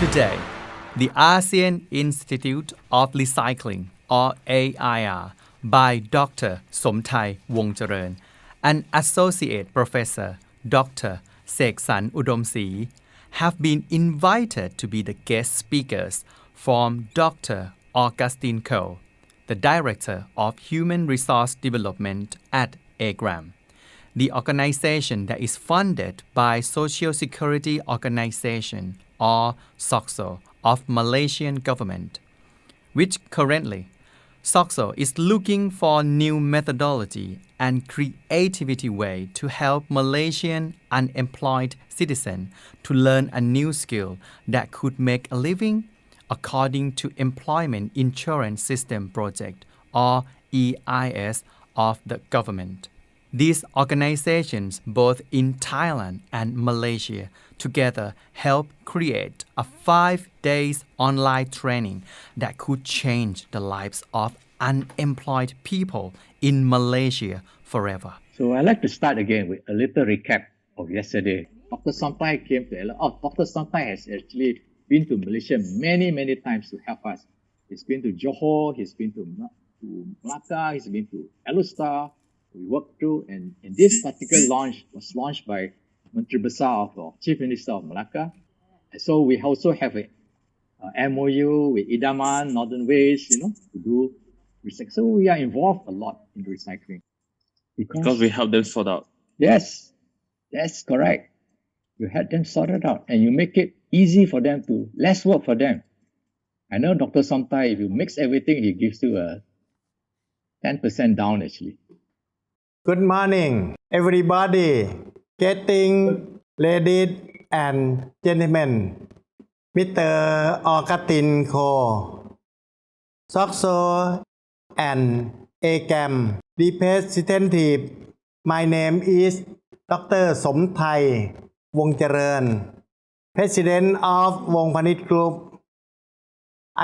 Today, the ASEAN Institute of Recycling, or AIR, by Dr. สมไทย วงเจริญ and Associate Professor Dr. เศกสรร อุดมศรี have been invited to be the guest speakers from Dr. Augustine Cole, the Director of Human Resource Development at AGREM, the organization that is funded by Social Security Organization, or SOCSO, of Malaysian government, which currently SOCSO is looking for new methodology and creativity way to help Malaysian unemployed citizens to learn a new skill that could make a living according to Employment Insurance System Project, or EIS, of the government. These organizations, both in Thailand and Malaysia, together help create a 5-day online training that could change the lives of unemployed people in Malaysia forever. So I'd like to start again with a little recap of yesterday. Dr. Somtai came to Dr. Somtai has actually been to Malaysia many times to help us. He's been to Johor, he's been to Malacca, he's been to Alustar. We worked through, and this particular launch was launched by Menteri Besar of Chief Minister of Malacca. And so we also have a MOU with Idaman, Northern Waste, to do recycling. So we are involved a lot in recycling. Because we help them sort out. Yes, that's correct. You help them sort it out, and you make it easy for them to, less work for them. I know Dr. Somtai, if you mix everything, he gives you a 10% down actually. Good morning, everybody. Getting ladies and gentlemen. Mr. Augustine Cole, SOCSO and AGREM representative. My name is Dr. สมไทย วงเจริญ President of วงพาณิชย์ Group.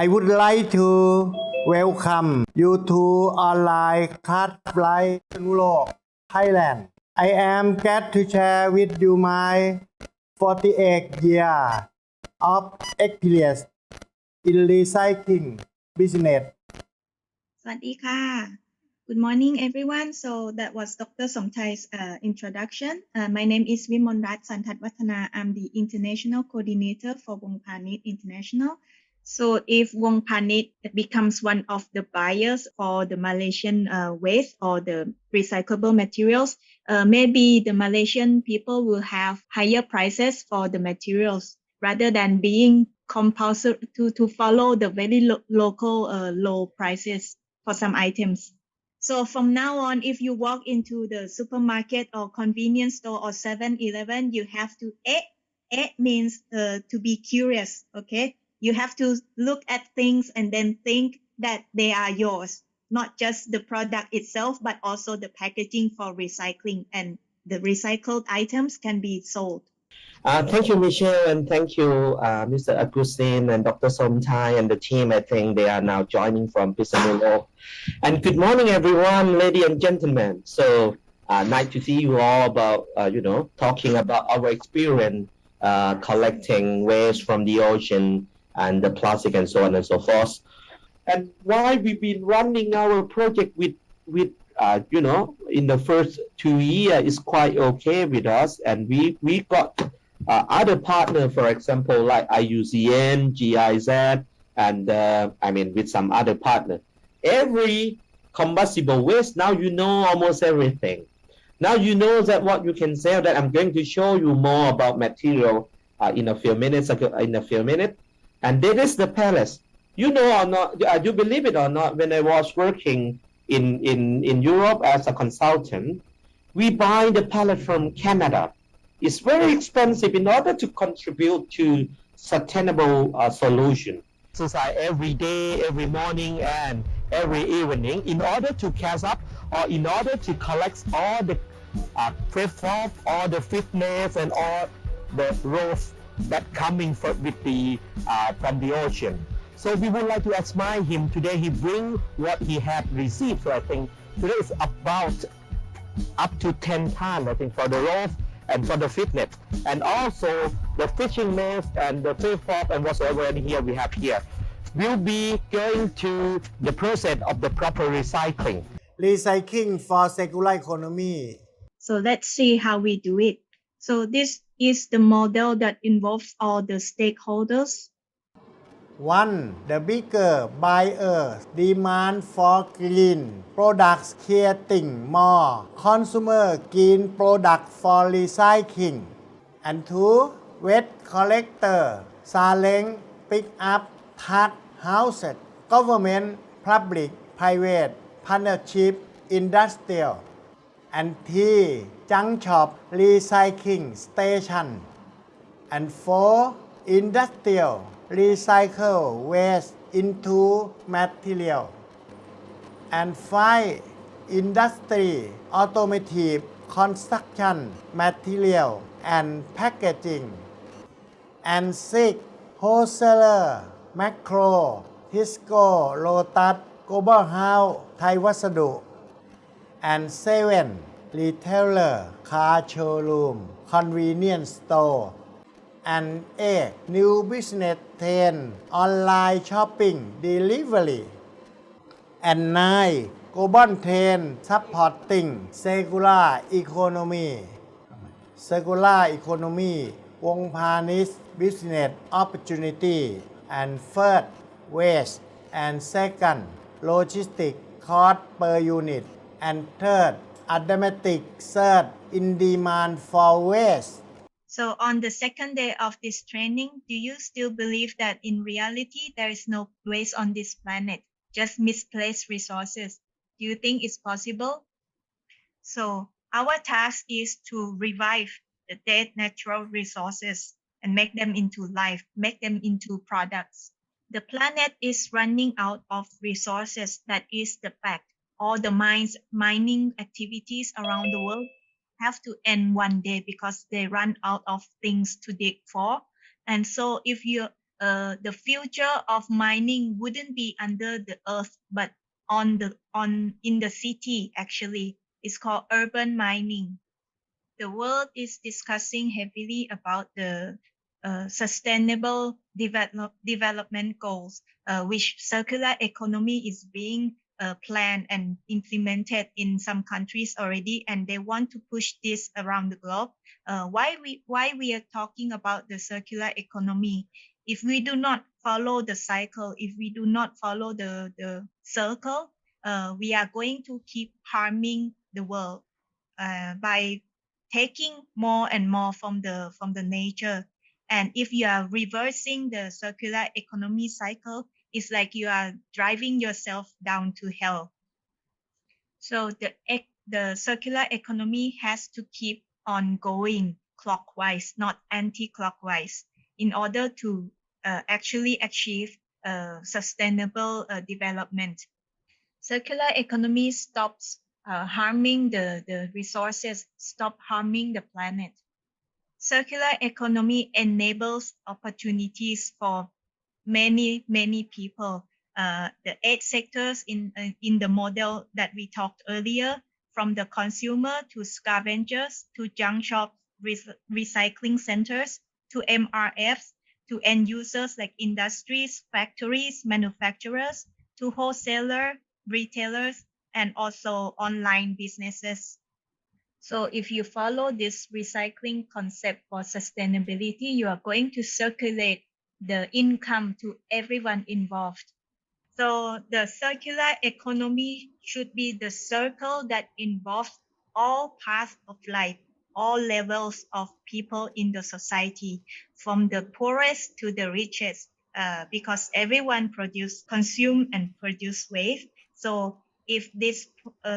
I would like to welcome you to online class flight นุโลก Thailand. I am glad to share with you my 48 years of experience in recycling business. สวัสดีค่ะ Good morning everyone. So that was Dr. Somthai's introduction. My name is Vimonrat Santatwathana. I'm the international coordinator for Wong Panit International. So if Wong Panit becomes one of the buyers for the Malaysian waste or the recyclable materials, maybe the Malaysian people will have higher prices for the materials rather than being compulsory to follow the very local low prices for some items. So from now on, if you walk into the supermarket or convenience store or 7-Eleven, you have to means to be curious, okay? You have to look at things and then think that they are yours, not just the product itself, but also the packaging for recycling, and the recycled items can be sold. Thank you, Michelle, and thank you, Mr. Augustine and Dr. Somtai and the team. I think they are now joining from Pisanulok. And good morning, everyone, ladies and gentlemen. So nice to see you all about, talking about our experience collecting waste from the ocean and the plastic and so on and so forth. And why we've been running our project with in the first 2 years is quite okay with us, and we got other partners, for example, like IUCN, GIZ, and with some other partners. Every combustible waste, now you know almost everything. Now you know that what you can sell. That I'm going to show you more about material in a few minutes. And that is the pellets. You know or not, you believe it or not, when I was working in Europe as a consultant, we buy the pellet from Canada. It's very expensive in order to contribute to sustainable solution. Exercise every day, every morning, and every evening in order to catch up or in order to collect all the platform, all the fitness, and all the roads that coming from the ocean. So we would like to admire him today. He bring what he had received. So I think today is about up to 10 tons, I think, for the rope and for the fitness. And also the fishing nets and the fish fork and whatsoever here we have here will be going to the process of the proper recycling. Recycling for circular economy. So let's see how we do it. So this is the model that involves all the stakeholders. 1. The bigger buyer demand for green products creating more consumer green product for recycling. And 2. Waste collector selling pick up truck houses government public private partnership industrial and 3. Junk shop recycling station and 4. Industrial recycle waste into material and 5. Industry automotive construction material and packaging and 6. Wholesaler macro Tisco Lotus Global House Thai วัสดุ and 7. Retailer car showroom convenience store and 8. New business trend online shopping delivery and 9. Global trend supporting circular economy circular economy วงพาณิชย์ business opportunity and first waste and second logistic cost per unit and third automatic surge in demand for waste. So on the second day of this training, do you still believe that in reality there is no waste on this planet, just misplaced resources? Do you think it's possible? So our task is to revive the dead natural resources and make them into life, make them into products. The planet is running out of resources. That is the fact. All the mining activities around the world have to end one day because they run out of things to dig for. And so if the future of mining wouldn't be under the earth, but in the city, actually, it's called urban mining. The world is discussing heavily about the sustainable development goals, which circular economy is being planned and implemented in some countries already, and they want to push this around the globe. Why we are talking about the circular economy? If we do not follow the cycle, if we do not follow the circle, we are going to keep harming the world by taking more and more from the nature. And if you are reversing the circular economy cycle, it's like you are driving yourself down to hell. So the circular economy has to keep on going clockwise, not anti-clockwise, in order to actually achieve sustainable development. Circular economy stops harming the resources, stop harming the planet. Circular economy enables opportunities for many people. The 8 sectors in the model that we talked earlier, from the consumer to scavengers to junk shops, recycling centers to MRFs to end users like industries, factories, manufacturers to wholesaler, retailers, and also online businesses. So if you follow this recycling concept for sustainability, you are going to circulate the income to everyone involved. So the circular economy should be the circle that involves all paths of life, all levels of people in the society, from the poorest to the richest, because everyone consume and produce waste. So if this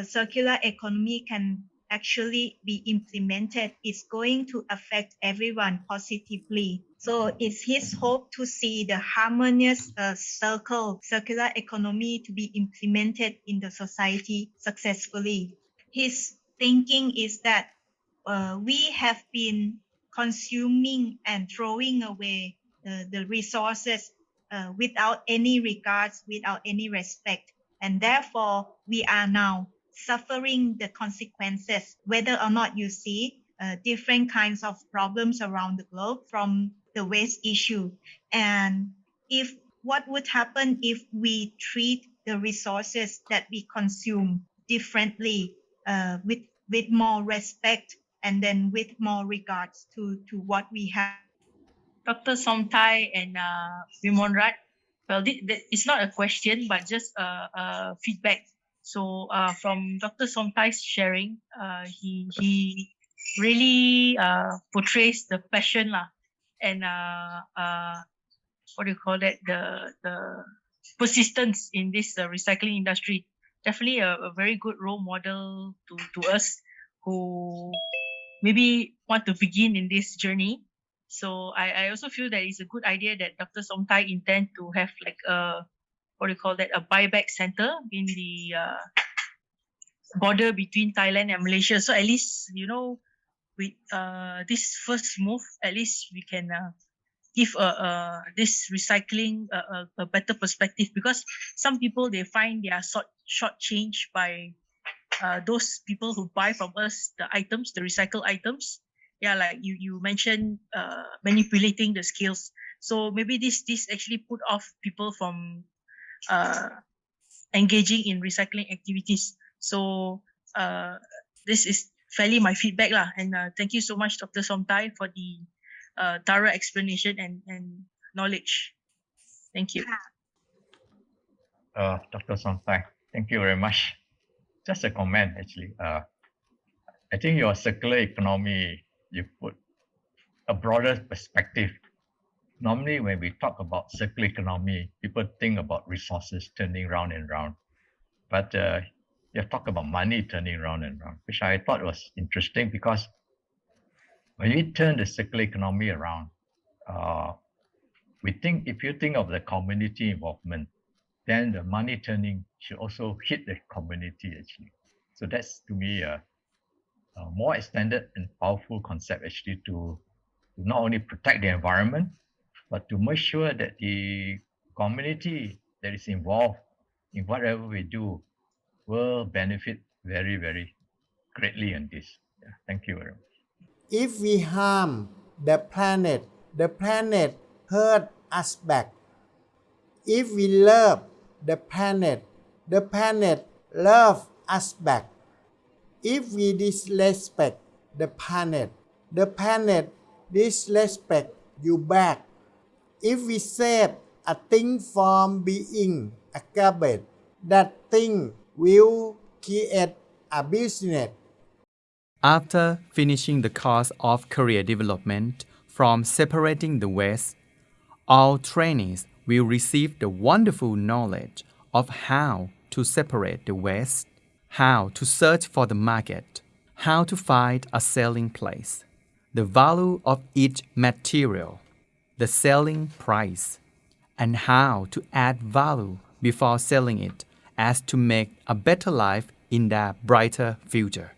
circular economy can actually be implemented, it's going to affect everyone positively. So it's his hope to see the harmonious circular economy to be implemented in the society successfully. His thinking is that we have been consuming and throwing away the resources without any regards, without any respect. And therefore, we are now suffering the consequences, whether or not you see different kinds of problems around the globe from the waste issue. And if what would happen if we treat the resources that we consume differently, with more respect and then with more regards to what we have. Dr. Somthai and Vimonrat, well, it's not a question, but just a feedback. So from Dr. Somthai's sharing, he really portrays the passion and what do you call that, the persistence in this recycling industry. Definitely a very good role model to us who maybe want to begin in this journey. So I also feel that it's a good idea that Dr. Somthai intend to have like a, what do you call that, a buyback center in the border between Thailand and Malaysia. So at least, with this first move, at least we can give this recycling a better perspective, because some people, they find they are shortchanged by those people who buy from us the items, the recycled items. Yeah, like you mentioned, manipulating the scales. So maybe this actually put off people from engaging in recycling activities. So this is fairly my feedback lah. And thank you so much, Dr. Somthai, for the thorough explanation and knowledge. Thank you. Dr. Somthai, thank you very much. Just a comment, actually. I think your circular economy, you put a broader perspective. Normally, when we talk about circular economy, people think about resources turning round and round. But you have talked about money turning round and round, which I thought was interesting, because when we turn the circular economy around, if you think of the community involvement, then the money turning should also hit the community, actually. So that's, to me, a more extended and powerful concept, actually, to not only protect the environment, but to make sure that the community that is involved in whatever we do will benefit very, very greatly in this. Yeah, thank you very much. If we harm the planet hurt us back. If we love the planet love us back. If we disrespect the planet disrespect you back. If we save a thing from being a garbage, that thing will create a business. After finishing the course of career development from separating the waste, all trainees will receive the wonderful knowledge of how to separate the waste, how to search for the market, how to find a selling place, the value of each material, the selling price, and how to add value before selling it as to make a better life in their brighter future.